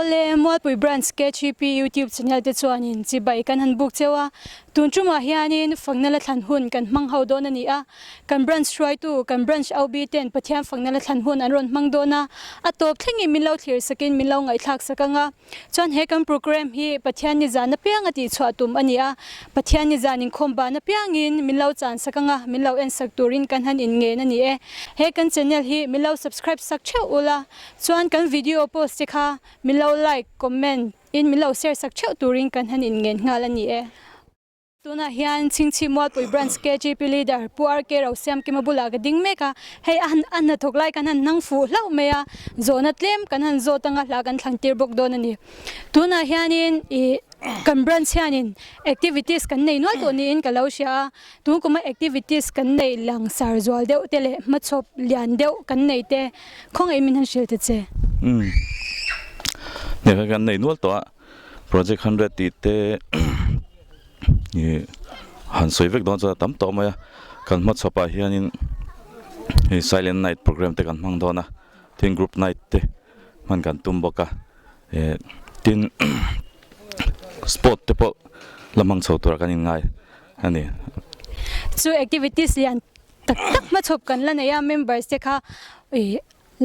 le mo pui brand sketchy p YouTube channel te chuanin chi bai kan han book chewa tunchuma hianin fangnala thlan hun kan mang ho don ani a kan branch try tu kan branch aubi ten pathian fangnala thlan hun an ron mang dona a top thingi minlo thlir sakin minlo ngai thak sakanga chon he kan program hi pathian ni zana piang ati chhuatum ani a pathian ni zanin khomba na piangin minlo chan sakanga minlo en sak turin kan han in nge na ni e he kan channel hi minlo subscribe sak cheu ula chuan kan video post kha minlo like comment in minlo share sak cheu turin kan han in ngen ngal ani e tuna hian chingchi mol pui brand sketchy p leader puar ke ro siam ke mabula ga ding meka hei an na thoklai kan han nang fu hlau meya zona tlem kan han zo tanga la kan thlang tir bok don ani tuna hianin I kan brand hianin activities kan nei noi to ni in kalausia tu kuma activities kan nei lang sar zwal deu tele machop lian deu kan nei te khong ai min han shil te che ne kan nei nual to project 100 ti te ni han soivek don cha tam to ma kan machopa hianin silent night program te kan mang dona tin group night te man kan tumboka tin sport te po lamang chhotura kan in ngai ani so activities lian tak tak machop kan la ya members te kha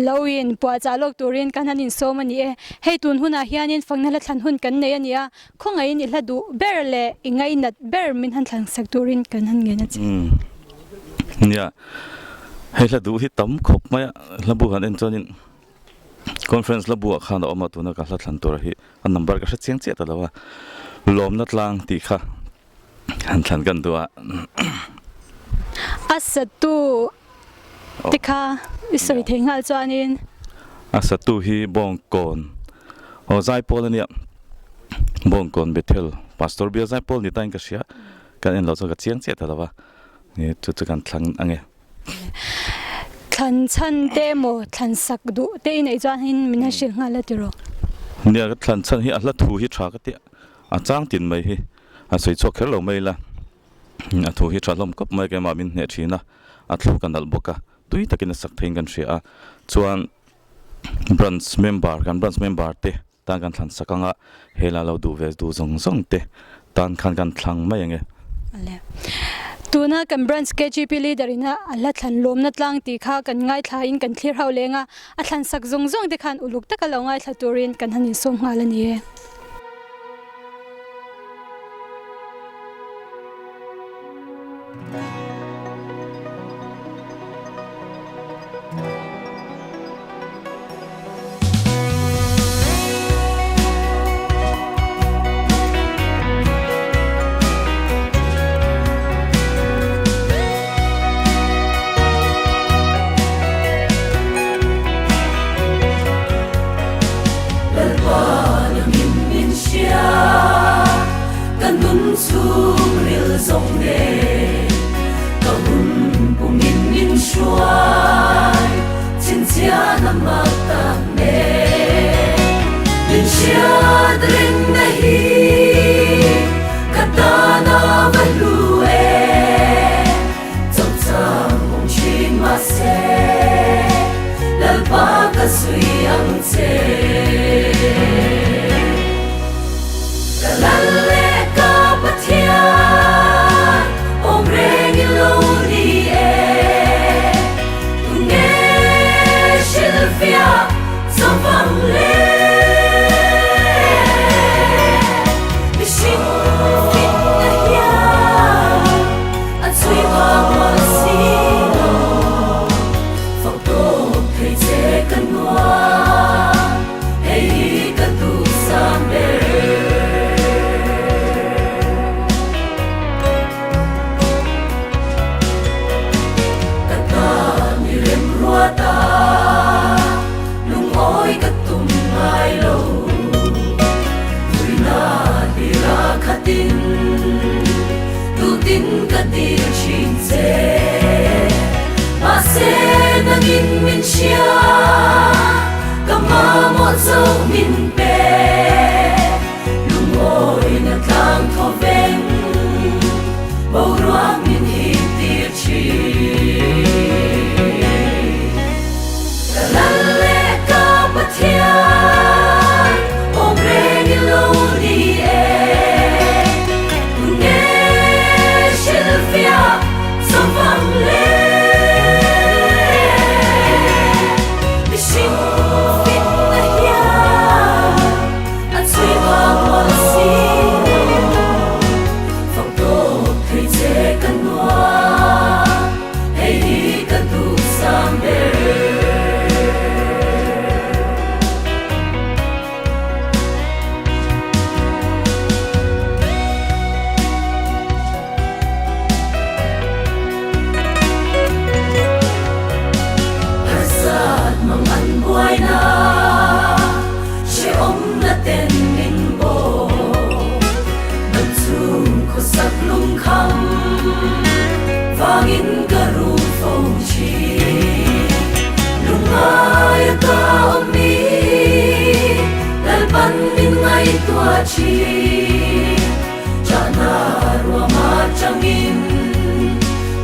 lawin pwa chalok turin kan hanin somani e hei tun huna hianin fangnala thlan hun kan nei ania khongai ni hladu berle ingai nat ber min han thlang sak turin kan han nge na chi nia hei hladu hi tam khop ma labu han en chonin conference labu khan oma tuna ka thlan tur hi an number ka cheng che ta lawa lom na tlang ti kha han thlan kan duwa asatu tikha isoi thengal chuanin asatu hi bongkon ozai polania bongkon bethel pastor bia zai pol ni tain ka sia kan en lo cha ka chiang che ta lawa ni chu chu kan thlang ange thlan chan demo thlan sak du te nei chuan hin mina shil ngala tiro nia ka thlan chan hi ala thu hi tha ka ti a chang tin mai hi a soi chok khel lo mai la a thu hi thalom kop mai ke ma min ne thina a thlu kan dal boka tui takin sak thein kan ria chuan branch member te tan kan thlan sakanga hela lo du ves du zong zong te tan khan kan thlang mai ange ale tuna kan branch KGP leader ina alla thlan lom na tlang ti kha kan ngai thla in kan clear hau lenga a thlan sak zong zong de khan uluk ta ka lo ngai thla turin kan hanin som ngal ani e Philadelphia an min ngai tua chi chana ruama changin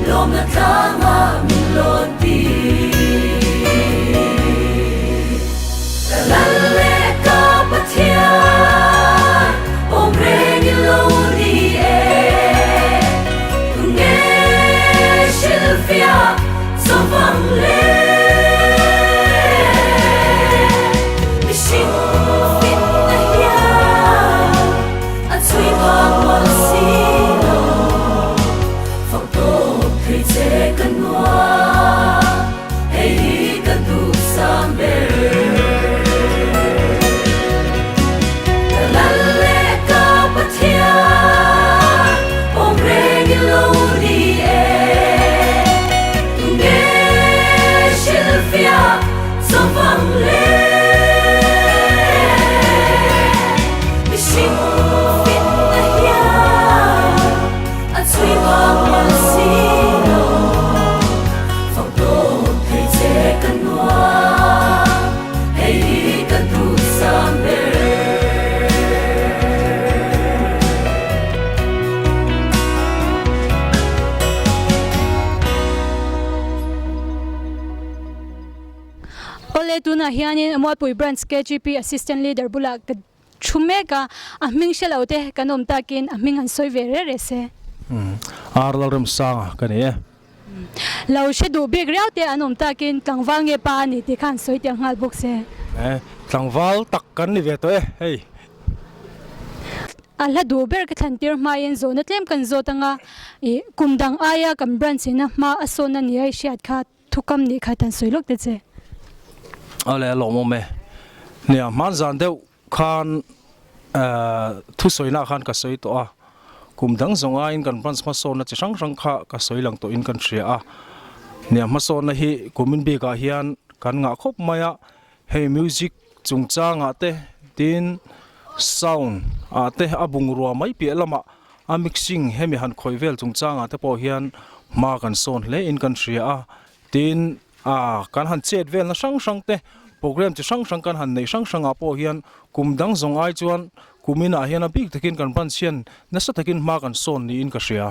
lom na tanga min loti la le ka pathia om reng lo ni e tunge silfia so vang le missing fit na ya at sui bang wal sino photo khai che kanwa hey kan du sambe ole tuna hianin amoi pui branch KGP assistant leader bula chumeka aming shelaute kanom takin aming han soi vere rese arlarum sanga kani e law shedu big raute anom takin tlangwange pa ni ti khan soi tiang hal buk se tlangwal tak kan ni ve to e hey ala du ber ka thantir ma yen zona tlem kan zo tanga e kumdang aya kam branch ina ma asona ni ai shiat kha thukam ni kha tan soi lok te che ale lo mo me nia man zan deu khan thu soina khan ka soi to a kumdang zonga in kan branch ma so na chi sang sang kha ka soi lang to in kan thria a nia ma so na hi kumin be ka hian kan nga khop maya hey music chungcha nga te tin sound ate abung ruwa mai pi lama a mixing hemi han khoivel chungcha nga te po hian ma kan son le in kan thria a tin kan han chet vel na sang sang te program chi sang sang kan han nei sang sang a po hian kumdang zong ai chuan kumina hian a big takin kan ban sian na sa takin ma kan son ni in ka ria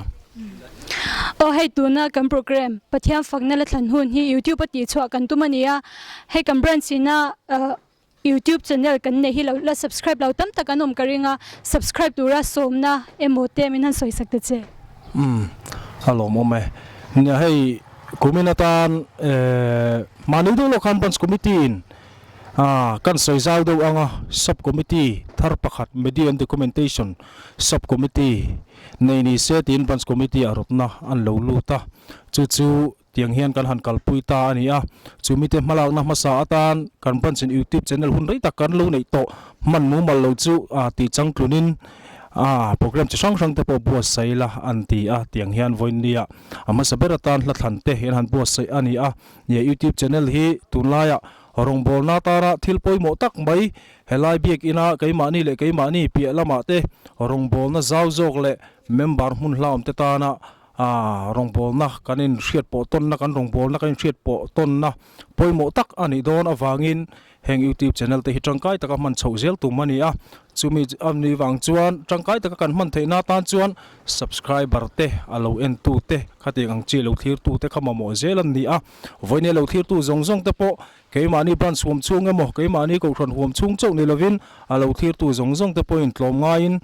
o hei tuna kan program pathiam fakna la thlan hun hi YouTube ati chwa kan tumania hei kan branch ina YouTube channel kan nei hi la subscribe lau tam tak anom karinga subscribe tura somna emote min han soi sakte che hello mo me nya hei kuminatan manido lo kan branch committee in kan soi zau do anga subcommittee thar pakhat media and documentation subcommittee nei ni se tin branch committee arotna an lo lu ta chu tiang hian kan han kalpui ta ania chumi te malaw na masa atan kan branch in YouTube channel hun rei tak kan lo nei to man mu mal lo chu ti chang tlunin program chi sang sang te po bo saila anti tiang hian voin nia ama saberatan la than te hian han bo sai ani ye YouTube channel hi tunlaya horong bol na tara thilpoi mo tak mai helai biak ina keimani le keimani pi lama te horong bol na zau jok le member mun hlaum te ta na rong bol na kanin hriat po ton na kan rong bol na kan hriat po ton na poimo tak ani don awangin heng YouTube channel te hi tangkai taka man chho zel tu mani chumi amni wang chuan tangkai taka kan man theina tan chuan subscriber te alo en tu te khati ang chi lo thir tu te khama mo zelan ni voine lo thir tu zong zong te po keimani ban swom chung emo keimani ko thon huam chung chau ni lovin alo thir tu zong zong te point tlom nga in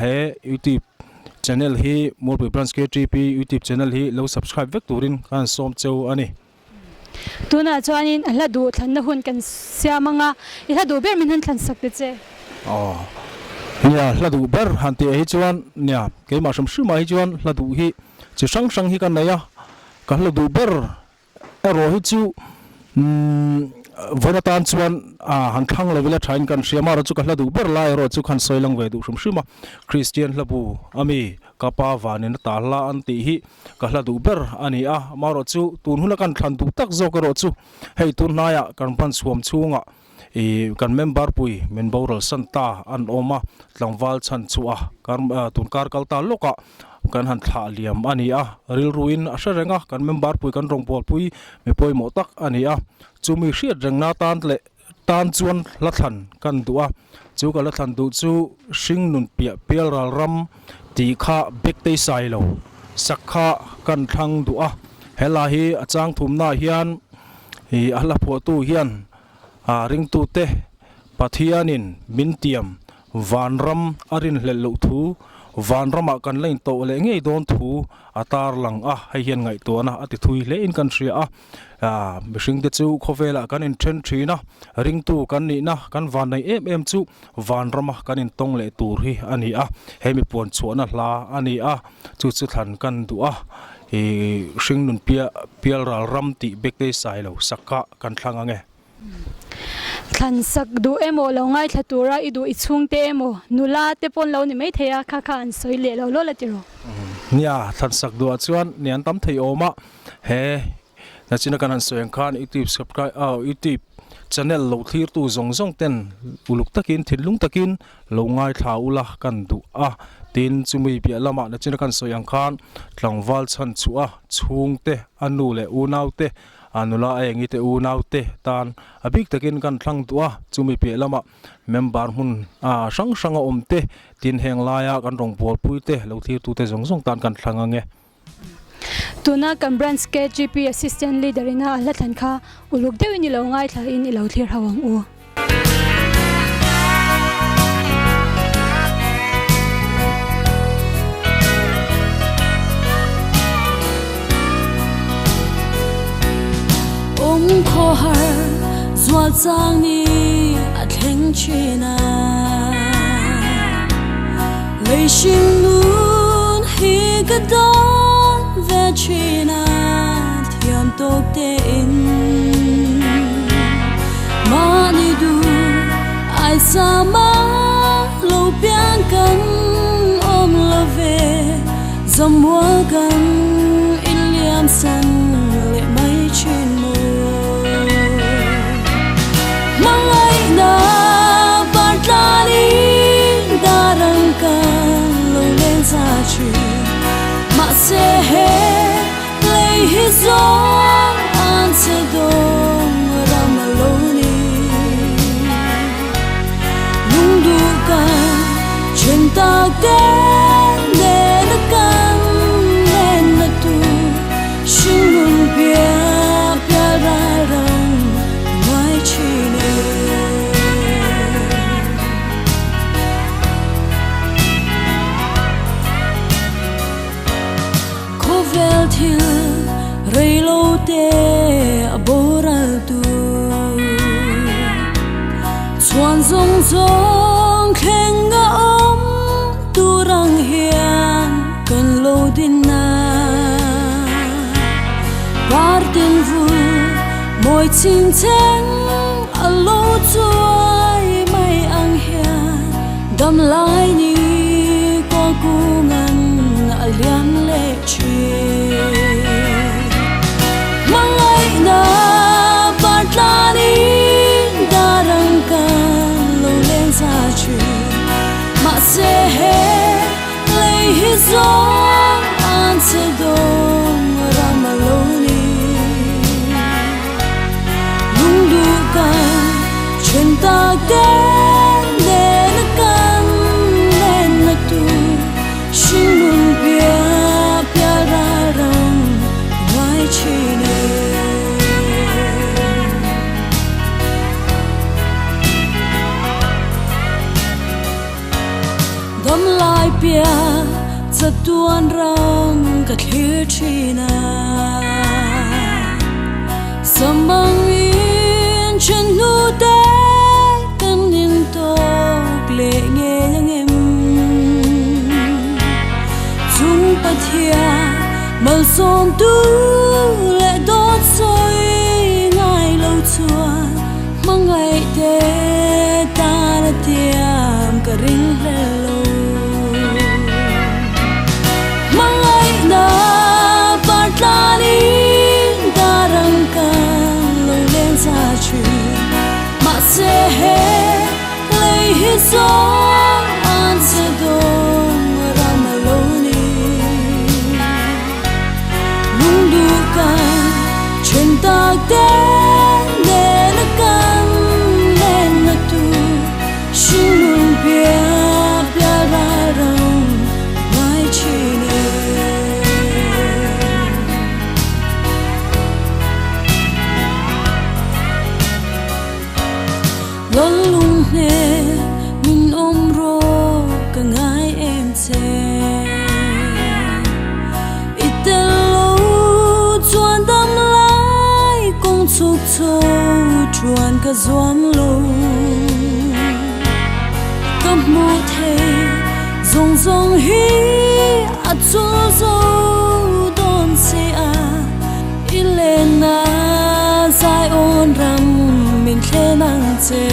he YouTube channel hi Mulpui Branch KGP YouTube channel hi lo subscribe vek turin kan som cheu ani tuna chuanin ala du thlan na hun kan siamanga ila du ber min han thlan sakte che nia hladu ber hanti hi chuan nia keima sham shuma hi chuan hladu hi chi sang sang hi kan naya ka hladu ber ero hi chu vonatan chuan han thang levela thain kan siama ro chu ka hladu ber lai ro chu khan soilang ve du shum shuma Christian hlabu ami kapa vanin ta la anti hi ka hladu ber ani maro chu tun huna kan thlan du tak zo ka ro chu hei tun naya kan pan suam chunga kan member pui men boral santa an oma tlangwal chan chua kan tun kar kalta loka kan han thla liam ani ril ruin asharenga kan member pui kan rongpol pui me poi mo tak ani chumi hriat rengna tan le tan chuan la thlan kan duwa chu ka la than du chu hring nun pia pial ral ram ti kha bek te sai lo sakha kan thang du a hela hi achang thumna hian hi ala pho tu hian ring tu te pathianin mintiam vanram arin hlelo thu vanrama kan lein to le ngei don thu atar lang a hai hian ngai to na ati thui le in kan ria a mishing te chu khovela kan in thren thina ring tu kan ni na kan van nei em chu vanrama kan in tong le tur hi ani a hemi pon chuana hla ani a chu chu than kan du a e hring nun pial ral ram ti bekte sai lo sakka kan thlanga nge than sak du emo lo ngai thatura idu ichung te emo nula te pon lo ni mai theya kha kha an soi le lo la tiro nia than sak du chuan nian tam thei oma he na china kan an soeng khan youtube subscribe youtube channel lo thir tu zong zong ten uluk takin thilung takin lo ngai thaula kan du a tin chumi bia lama na china kan soeng khan tlangwal chan chua chung te anu le unau te anula engi te unau te tan abik takin kan thlang tua chumi pe lama member hun sang sang om te tin heng laya kan rong bol pui te lo thir tu te zong zong tan kan thlanga nge tuna kan branch KGP assistant leader ina ala than kha uluk deu ni lo ngai thla in lo thlir hawang u kho har zual chang ni a thleng china lei shin nun hi ka don ve china thiam tok te in ma ni du ai sa ma lo pian kan om lo ve zamwa kan in liam san le mai chin na partani darang kan lo len sa chi ma se he lei hi zo an se dong ram lo ni nung du kan chen ta ke ne na kan len na tu shin nun pia pia ra rang mai chi ne vel thil rei lo te aboral tu chuan zong zong khenga om tu rang hian kan lo din na partin vu moi chin chen a lo chuai mai ang hian dam lai ni ko ku ngan alian le chi mangai na partani darang kan lo len sa chi ma se he lei hi zo an se dong ram lo ni nung du kan chen ta ke ne na kan len na tu shin nun pia pia ra rang mai chi ne dom lai pia chatuan rang ka thlir china samang in chen nu te kan nin to ple nge yang em chung pathia mal som tu le dot soi ngai lo chuan mangai te ta na tiam ka ring hello mangai na partani darang kan lo len sa chi ma se he lei hi zo an se dong ram lo ni nung du kan chen ta te ne na kan len na tu shin ka zuang lo kam mu the zong zong hi a chu zo don se a ilena zai on ram min khle nang che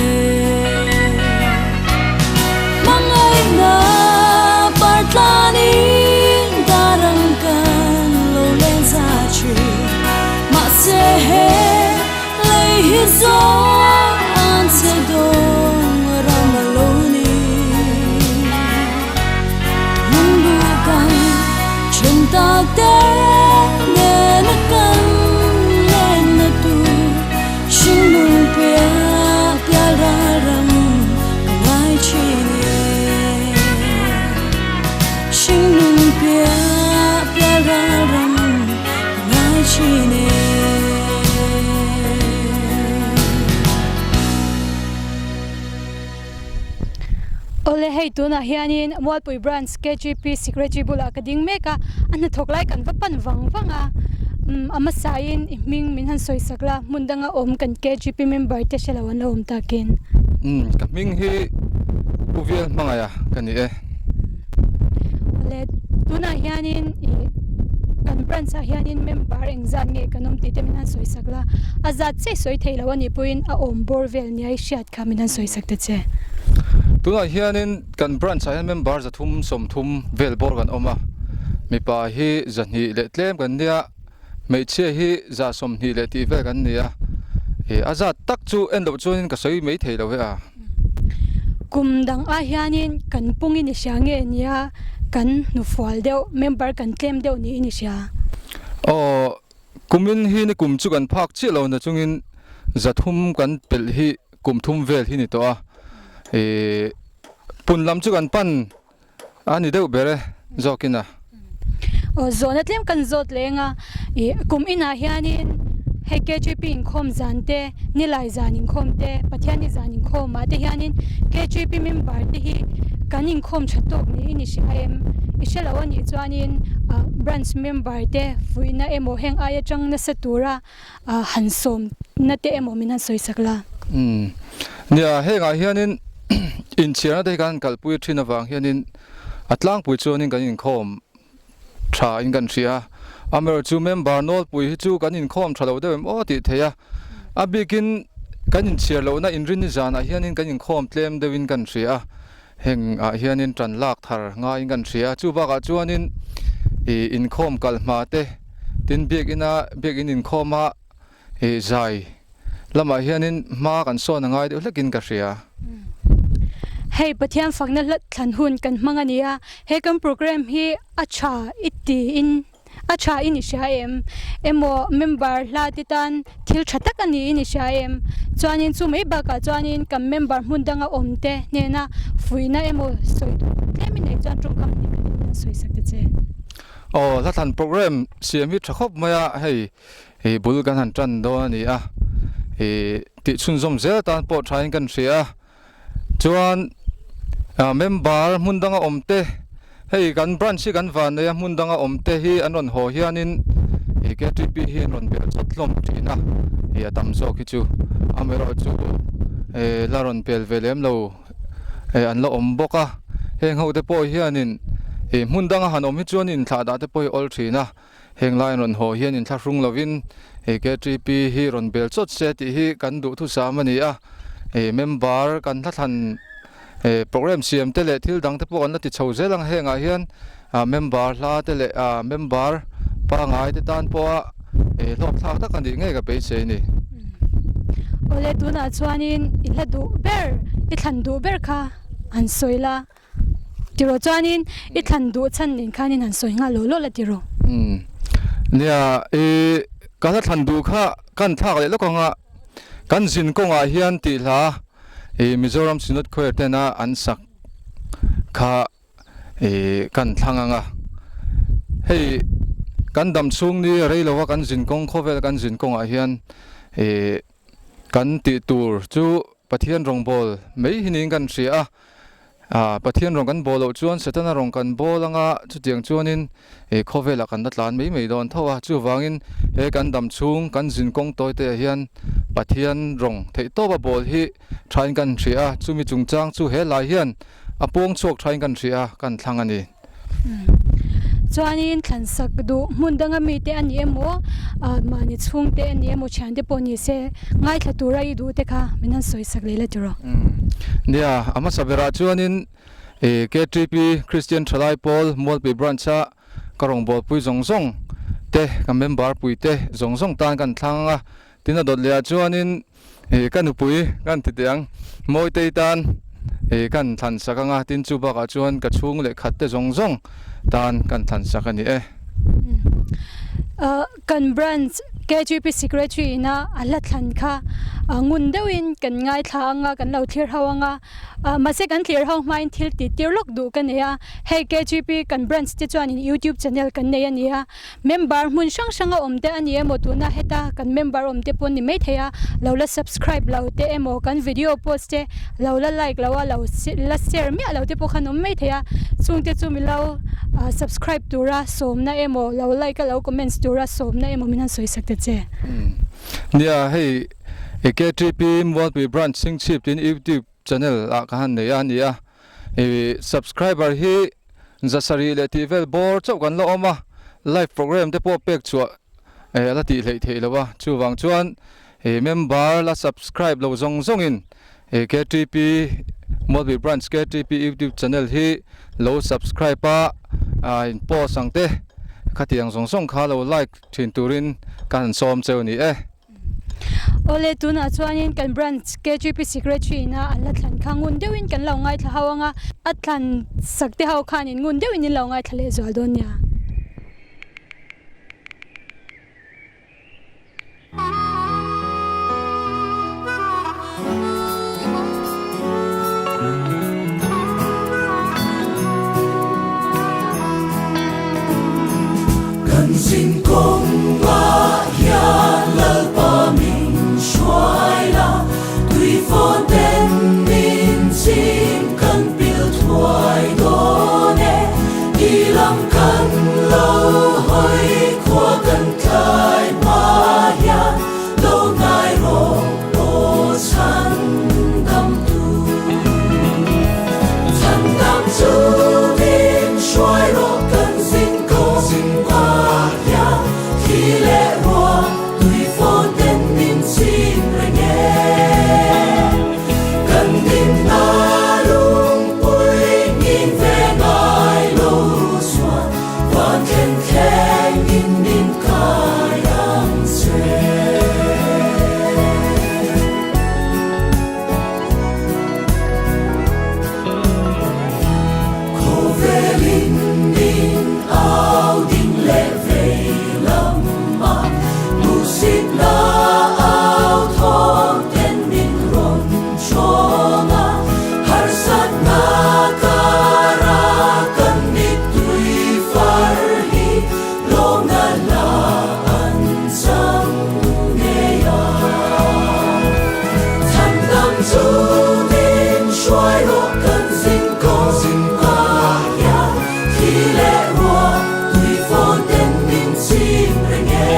mangai na partlani darang kan lo len za chi ma se he lei hi zo an se dong ram lo ni mundu kan chen tak de ne na kan len na tu shin nun pya pya ra ram ngai chi ni shin nun pya pya ra ram ngai chi ni ole hei tuna hianin Mualpui branch KGP secretary bula kading meka an thoklai kan vapan wangwanga ama sain ming min han soi sakla mundanga om kan KGP member te shelawan om takin kaming hi uvial mangaya kani ole tuna hianin kan branch hianin member engzan nge kanom ti te min han soi sakla azat se soi theilawani puin a om borvel ni ai shat kha min han soi sakte che tuna hianin kan branch hian member za thum som thum vel bor kan oma mi pa hi zani le tlem kan nia mei che hi za som ni le ti vel kan nia azat tak chu en lo chuin ka soi mei thei lo he a kumdang a hianin kan pungi ni siange nia kan nu fual deu member kan claim deu ni ini sia kumin hi ni kum chu kan phak chi lo na chungin za thum kan pel hi kum thum vel hi ni to a punlam chu kan pan ani deuh bere zokina zona tlem kan zot lenga kum ina hianin he KGP in khom zante nilai zanin khomte pathiani zanin khoma te hianin KGP member te hi kanin khom chatok ni ini shaim ishelawani chuanin branch member te fuina emo heng aya chang na satura hansom na te emo minan soi sakla nia henga hianin in chira de kan kalpui thina wang hianin atlang pui chuanin kan in khom tha in kan ria amer chu member nol pui hi chu kan in khom thalo de o ti theya abikin kan in chir lo na in rin ni zana hianin kan in khom tlem de win kan ria heng a hianin tran lak thar nga in kan ria chu ba ka chuanin in khom kal ma te tin bek in khoma zai lama hianin ma kan so na ngai de lekin ka ria hei pathian fakna lat thlan hun kan mangania he kan program hi acha in shaim emo member la titan thil thatak ani in shaim chuanin chu mai ba ka chuanin kam member mundanga omte nena fuina emo soi lemine chuan trum kam ni kan soi sakte che la thlan program siam hi thakop maya hei bul kan han tran do ani a ti chun zom zel tan po thain kan ria chuan member mundanga omte hei kan branch kan van ya mundanga omte hi anon ho hianin KGP hi ron bel chatlom thina atam zo ki chu amero chu laron bel velem lo an lo omboka heng ho te po hianin mundanga hanom hi chuanin thada te po ol thina heng lai ron ho hianin thlrung lovin KGP hi ron bel chot se ti hi kan du thu samani a member kan thlan program siam tele thil dang te pon la ti chho zelang henga hian member la tele member pa ngai te tan po lop thak tak ani nge ga pe che ni ole tuna chuanin ila du ber I thlan du ber kha an soila tiro chuanin I thlan du chan nin khanin an soi nga lo la tiro nia ka thlan du kha kan thak le lo ko nga kan zin ko nga hian ti la Mizoram Sinot Khoer tena ansak kha kan thanganga hei kan dam chung ni reilowa kan zin kong khovel kan zin kong a hian kan ti tur chu pathian rongbol mei hinin kan ria ประเทศรองกันโบลจวนเสตนารองกันโบลังจุดยังจวนินโคเวลกันนัดลานไม่โดนเท่าว่าจู่วางินกันดำชุงกันจินกงตัวเตะเฮียนประเทศรองเทโตบโบลฮีทรายกันเสียจู่มีจุงจางจู่เฮลายเฮียนอปวงโชคทรายกันเสียกันทางอันนี้จวนนี้ขันสักดูมุนดังมีเตอันนี้โมมานิช่วงเตอันนี้โมฉันเดปนิเซง่ายถ้าตัวไรดูเตค่ะมันนั่นสวยสักเลยละจุรเนี่ยอามาสับเวลาจวนนี้KTP Christian Thalai Paul Molpi Brancha karong bol pui zongzong te kan member pui te zongzong tan kan thanga tina dot lia chuanin kan pui kan titiang moi te tan kan than sakanga tin chu ba ka chuan ka chung le khat te zongzong tan kan than sakani kan branch KGP secretary na alat than kha ngun deuin kan ngai thanga kan lo thlir hawanga mase kan thlir haw main thil ti tirlok du kan ya hey KGP kan branch te chuan in YouTube channel kan nei ania member mun sang sanga omte ania motuna heta kan member omte pon ni mai theya lo la subscribe lo te emo kan video post te lo la like lo la share mi lo te po khan om mai theya chungte chu mi lo subscribe tura somna emo lo like lo comments tura somna emo minan soi sakte cheเนี่ยให้KTP Molpi Branch Sing Chip in YouTube channel akahan ne ya nia subscriber hi zasari le tivel bor chau kan lo oma live program te po pek chu la ti lei thei lo wa chu wang chuan member la subscribe lo zong zong in KTP Molpi Branch KTP YouTube channel hi lo subscribe pa in po sangte khatiang zong zong kha lo like thin turin kan som cheu ni ole tuna chuanin kan branch KGP secretary na alatlan khangun deuin kan lo ngai thla hawanga atlan sakte haw khanin ngun deuin ni lo ngai thale zol donia kan sin kong wa hian lal pa min shuai la tui fo den min chim kan pil thuai do ne i lam kan lo hoi khwa kan thai ma hian lo ngai ro o chan dam tu chan dam chu min shuai ro kan sin kong wa hian khi lệ ro tui fo den min chim re nghe kan din na lung pui nhìn về ngài lâu xuân và khen khen in min kai ang se ko ve lin min ao ding lệ về lâm ma music na ao thong ten min ron chonga har sat na kara kan mi tui far hi lo na la an sang ne ya chan dam chu min shuai ro kan sin ko ka ya khi lệ ro tui fo ten min chim re nghe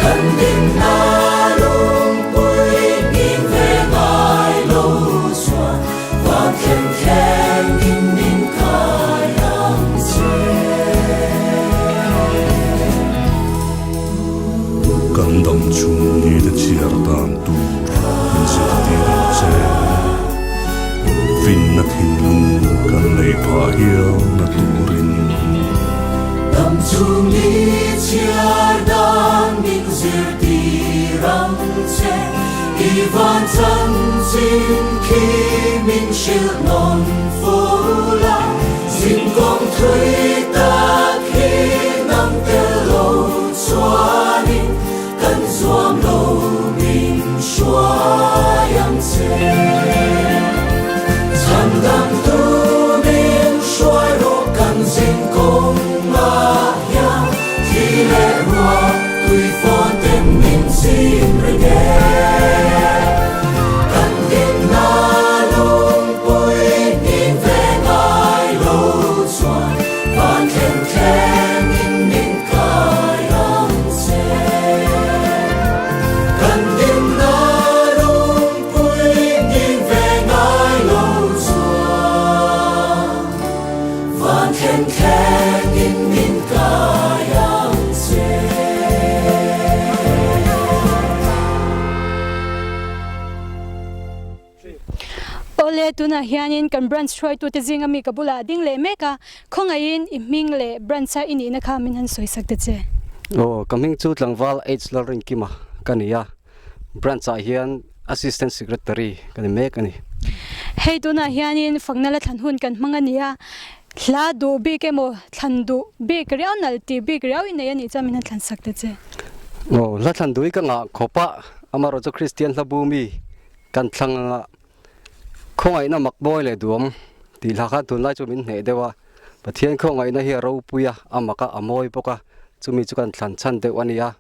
kan din na lung pui nhìn về ngài lâu xuân và khen khen in min kai ang se感动出你的切尔丹杜，你是第二者。Finna hinnu kan leipaa hielna turin. Dam chung ni chiar dan min zir ti rang che Ivan chan chin khi min shil non fula Sin kong thui ta khi nam te lo chuanin Kan zuam lo min shuayang che chan dam tu min shuai ro kan sin kong ma ya thi lệ ro tui fo ten min sin re nghe kan din na lung po tuna hianin kan branch throi tu te zinga mi kabula ding le meka khongain iming le brancha ini na kha min han soi sakte che Oh, coming to Tlangval H. Loring Kima, Kania, Branch Ahian, Assistant Secretary, can make any. hei tuna hianin fangnala thanhun kan mangania hla du bi ke mo thandu bi kriaunal ti bi kriau in yani chamin han than sakte che Oh, Latan Duika, Copa, Amaroto Christian Labumi, Kantlang Kongaina Macboyle Dum, the Laka to Nacho Min Hedewa, but here Kongaina here Ropuya, Amaka, Amoy Poka, to me to Kantlan de Wania,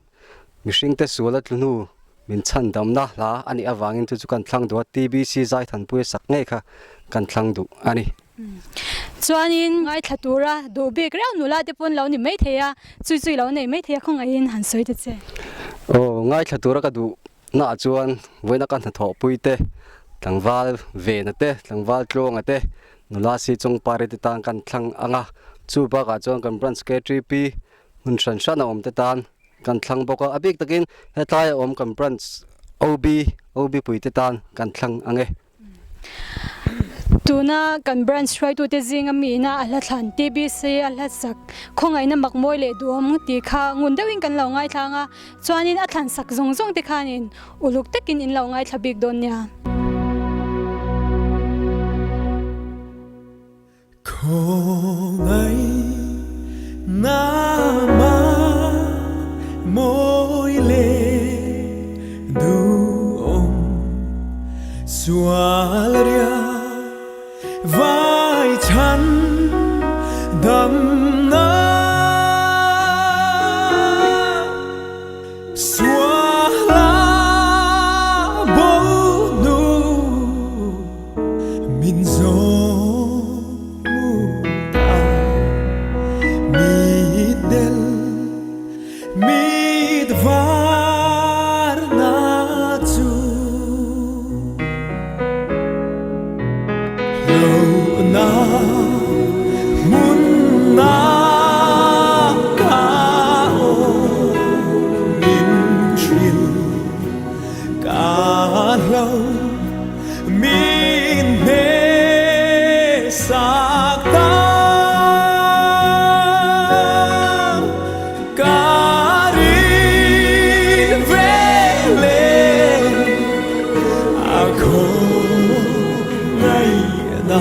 Mishing the Sulat Nu, Min Chandam La, Ani Avang into Kantlang do TBC Zait and Puesak Neka, Kantlang do Ani. chuanin ngai thatura do bi kriau nula te pon lo ni mai theya chui chui lo nei mai theya khongain han soi te che Oh, Ngai Tatura Kadu, not Juan, when I can't talk Puite, Tangval, Venate, Tangval Klongate, Nulasi Chung Parititan kan Tang Anga, Chubaga John kan Branch K3P, Munshan Shana the Tan, kan Tang Boka, a big again, Hetai kan Branch OB Puititan, kan Tang Ange. tuna kan branch throi tu te zinga mi na ala than TBC ala sak khongai na makmoi le duam ti kha ngun dawin kan lo ngai thanga chuanin a than sak zong zong te khanin uluk tekin in lo ngai thabik don nya khongai na ma moi le du sualria vai chan đam na xóa lá bố nu min gió mù ta mi del mi var na chu na mun na ka o min chil ka lo min ne sak ta ka ri ve le a ko ngai na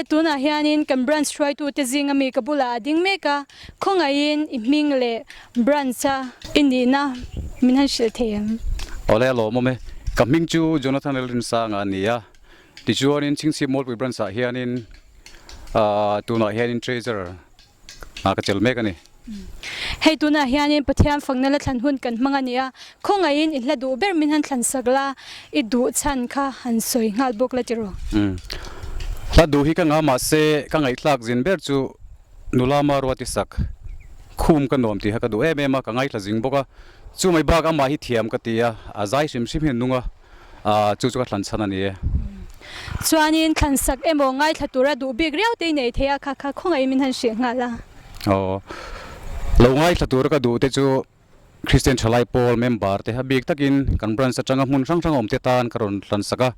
tuna hianin kan branch throi tu te zinga mi kabula ding meka khongain iming le brancha indina minhan shil them ole lo mo me coming to Jonathan Elrin sang ania ti chuanin chingsi mol pi branch a hianin tuna hianin treasurer ka chel mek ani hei tuna hianin pathian fangnala than hun kan mangania khongain in hladu ber minhan than sagla i du chan kha han soi ngal bok la tiro ta du hi ka nga ma se ka ngai tlak zin ber chu nula ma ro ti sak khum ka nom ti ha ka du em ma ka ngai tla jing boka chu mai ba ka ma hi thiam ka tia a zai sim sim hin nunga chu chu ka tlan chana ni chuanin than sak emo ngai thatura du big riau te nei thea kha kha khongai min han she ngala lo ngai thatura ka du te chu Christian Chalai Paul member te ha big takin kan branch atanga mun sang sang om te tan karon tlan saka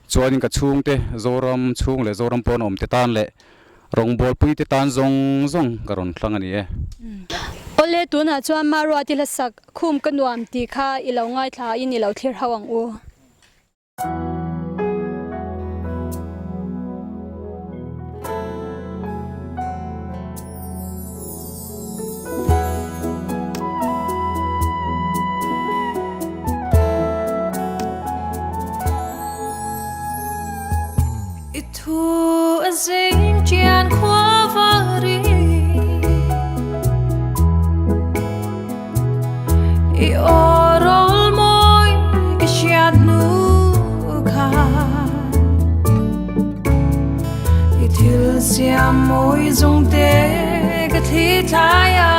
chuanin ka chung te zoram chung le zoram pon om te tan le rong bol pui te tan zong zong karon thlang ani ole tuna chuan maru atila sak khum ka nuam ti kha ilo ngai thla in ilo thlir hawang u Thu azing chian khoa vari I orol moi ke chiat nu kha I thil siam moi zong te ke thi thaya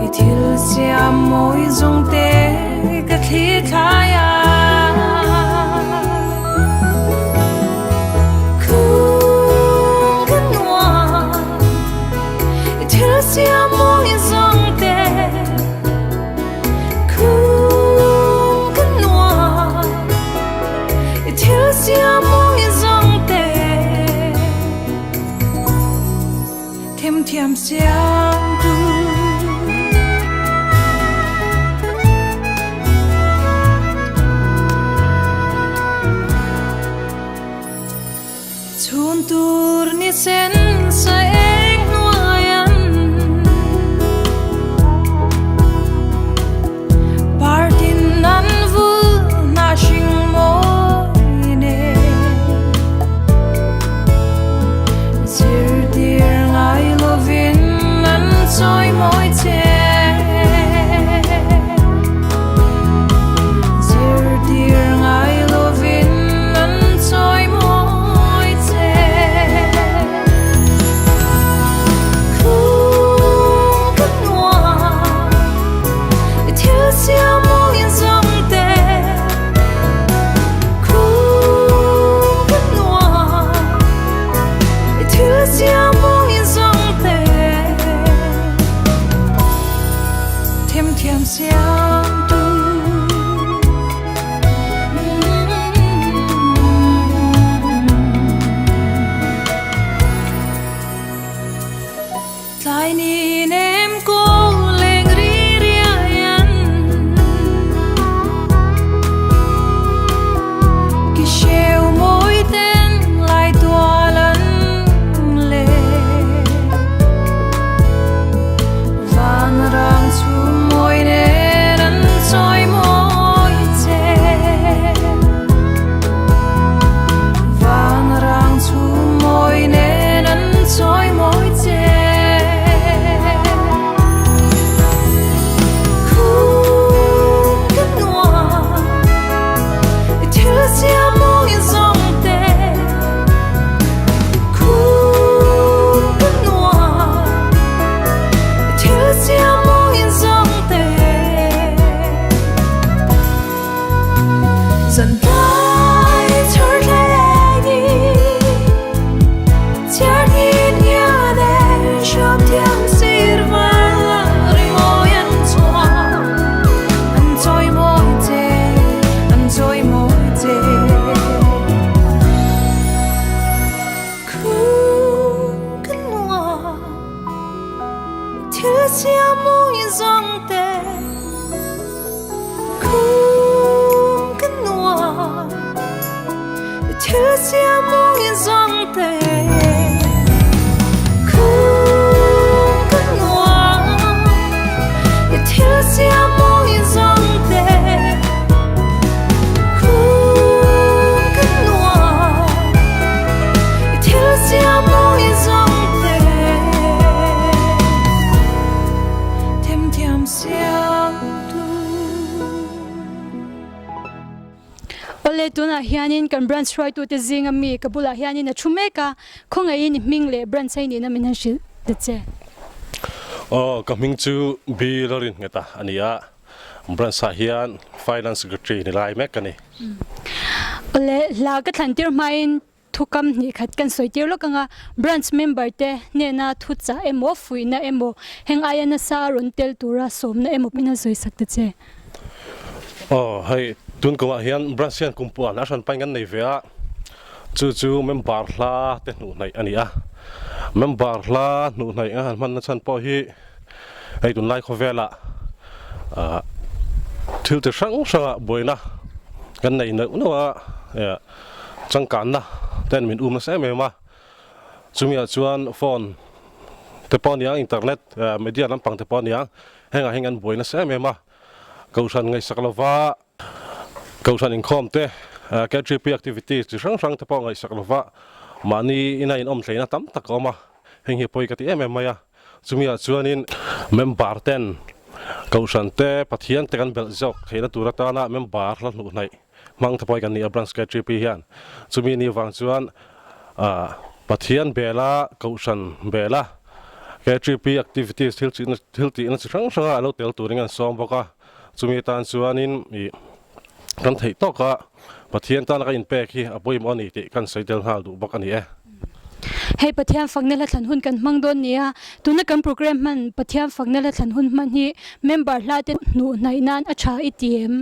I thil siam moi zong te ke thi thaya Siamo izong te Kung kanwa Itil siamo izong te Thiam thiam siam tu Chun tur ni sen sa Soy moi te Zir dir ngai lovin nan soy moi te Kung kanwa Itil siamo izong te Kung kanwa Itil siamo izong te Thiam siam tu Tlai ni nem ko leng ri riayan Ki sheu moi ten lai tualan le Van rang chu moi ne nan soi moi te Van rang chu moi ne nan soi moi te Kung kanwa Itil siamo izong te Kung kanwa Itil siamo izong te Dần tay thở lady Tiar nhìn nhớ đến shop tiếng sir vang ring ôi anh trôi môi te anh trôi môi te Kung kanwa Til siamo izong te Kung kanwa Til siamo izong te Kung kanwa Til siamo izong te Kung kanwa Til siamo izong te Thiam thiam siam tu ole tuna hianin kan branch right tu te zinga mi kabula hianin a thumeka khonga in ming le branch sai ni na min han shil te che coming to be lorin ngata ania branch sa hian finance secretary ni lai mek ani ole la ka thantir main thukam ni khat kan soitir lo kanga branch member te ne na thu cha emo fuina emo heng ayana sa ron tel tura somna emo pina soi sakte che hai tun ko hian branch hian kumpuan a san pangan nei vea chu member hla te nu nei ania member hla nu nei a man na chan po hi ai tun lai kho vela thil te sang sanga boina kan nei no wa changkan na ten min na se me ma chumia chuan phone te pon yang internet media lampang te pon yang hengan boina se me ma kausan ngai saklova kausan income te KGP activities chi sang te pon ngai saklova mani ina in tleina tam takoma heng hi poi ka ti em maya chumia chuanin member ten kausan te pathian te kan bel jok theina turata na member la nu nai mang thapoi kan ni branch KGP hian chumi ni wang chuan pathian bela kausan bela KGP activities thilti na sang alo tel turingan som boka chumi tan chuanin i kan thei to ka pathian tan ka in pek hi apoi moni ti kan soidel hal du bok ani hei pathian fangne la than hun kan mang don nia tuna kan program man pathian fangne la than hun man hi member hla te nu nai nan a tha ATM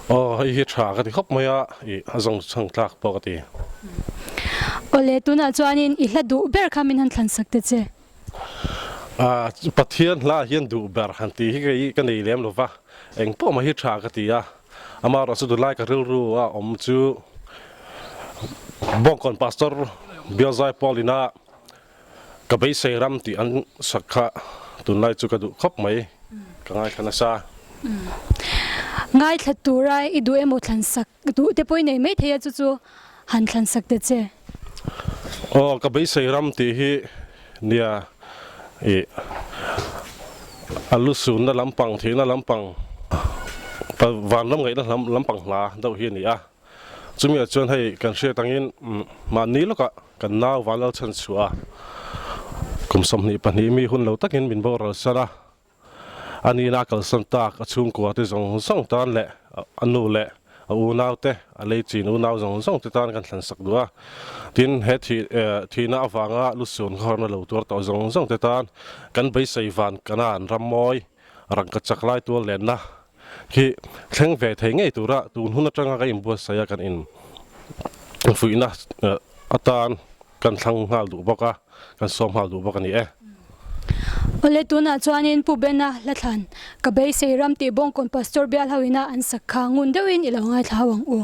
hi tha ka ti khop maya i azong sang tlak pokati ole tuna chuanin I hla du ber khamin han thlan sakte che pathian la hian du ber han ti hi ka nei lem lova eng po ma hi tha ka ti ya ama ra su du lai ka ril ru a om chu bongkon pastor biazai polina ka bei seram ti an sakha tunlai chu ka du khop mai ka ngai khana sa ngai thaturai I du emo thlan sak du te poi nei mai theya chu han thlan sakte che ka bei seram ti hi nia alu sun na lampang thina lampang pa van lam ngai na lampang la dau hi ni a chumi chuan hei kan hre tangin ma ni loka kan naw walal chan chua kumsom ni pani mi hun lo takin min boral sara ani na kal san tak achung ko te zong tan le anu le u naw te a le chin u naw zong te tan kan thlan sak duwa tin he thi na awanga lu sun khor na lo tur to zong te tan kan bei sei van kanan ramoi rang ka chaklai tu len na khi thleng ve thei ngei tura tun hun atanga ka imbu saya kan in fuina atan kan thlang hal du boka kan som hal du boka ni ole tuna chuanin pubena la thlan ka bei seiram ti bongkon pastor bial hawina an sakha ngun dewin ilawanga thlawang u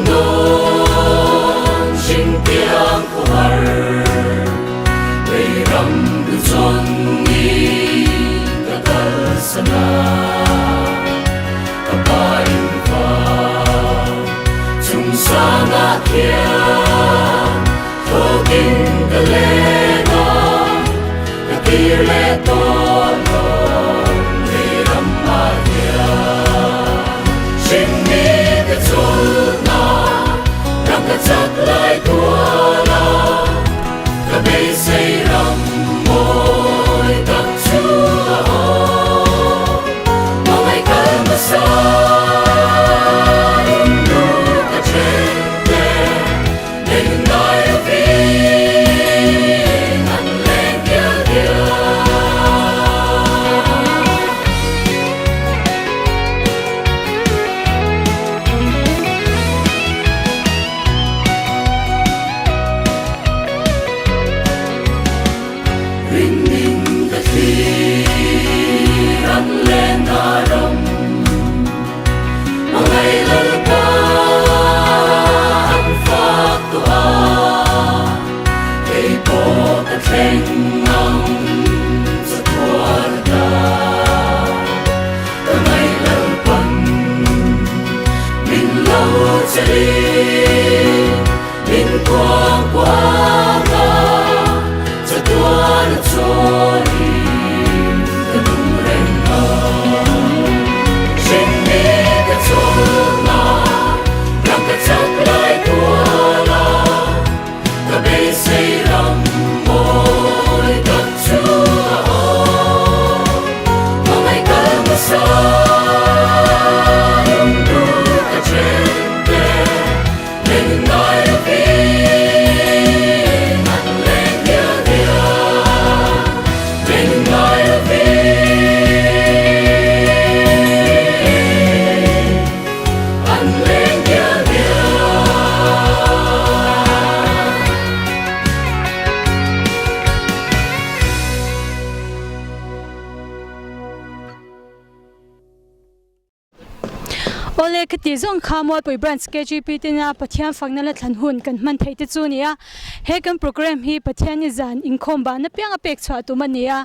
nôn xin tiếng của hờ đầy râm cứ chôn nghi cả cơn sana cả ba in pha chung sa ngã kia thô kinh cả lê ngõ cả kia lê tôn đầy râm ma kia xin mi cái chôn na răng cả chắc lại tua la cả bây say râm môi tắc chúa mong ngày cơn mà xa ole khati zong khamol poi branch KGP tina pathian fangna la thlan hun kan man theite chu nia he kan program hi pathian ni zan inkhom ba na piang apek chha tu mania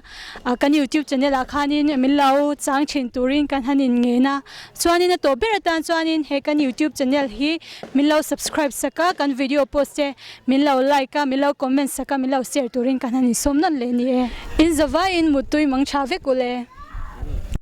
kan YouTube channel a khanin milau chang chin turin kan hanin nge na chuanin na to beratan chuanin he kan YouTube channel hi milau subscribe saka kan video post che milau like ka milau comment saka milau share turin kan hanin somnan le ni in zawa in mutui mang chave kule